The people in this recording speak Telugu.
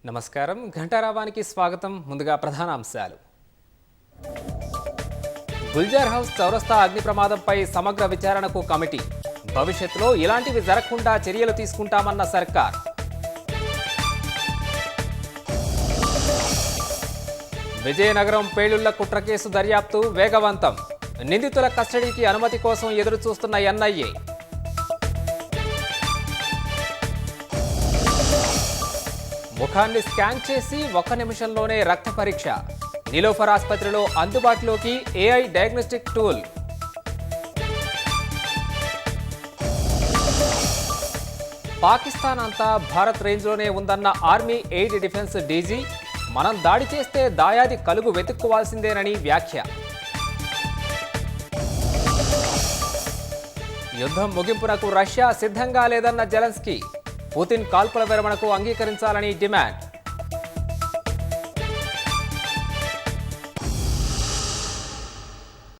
నమస్కారం ఘంటారావానికి స్వాగతం. ముందుగా ప్రధానాంశాలు. గుల్జార్ హౌస్ చౌరస్తా అగ్ని ప్రమాదంపై సమగ్ర విచారణకు కమిటీ. భవిష్యత్తులో ఇలాంటివి జరగకుండా చర్యలు తీసుకుంటామన్న సర్కార్. విజయనగరం పేలుళ్ల కుట్ర కేసు దర్యాప్తు వేగవంతం. నిందితుల కస్టడీకి అనుమతి కోసం ఎదురు చూస్తున్న ఎన్ఐఏ. ముఖాన్ని స్కాన్ చేసి 1 నిమిషంలోనే రక్త పరీక్ష. నీలోఫర్ ఆసుపత్రిలో అందుబాటులోకి ఏఐ డయాగ్నోస్టిక్ టూల్. పాకిస్తాన్ అంతా భారత్ రేంజ్లోనే ఉందన్న ఆర్మీ ఎయిర్ డిఫెన్స్ డీజీ. మనం దాడి చేస్తే దాయాది కలుగు వెతుక్కోవాల్సిందేనని వ్యాఖ్య. యుద్ధం ముగింపునకు రష్యా సిద్ధంగా లేదన్న జెలెన్స్కీ. పుతిన్ కాల్పుల విరమణకు అంగీకరించాలని డిమాండ్.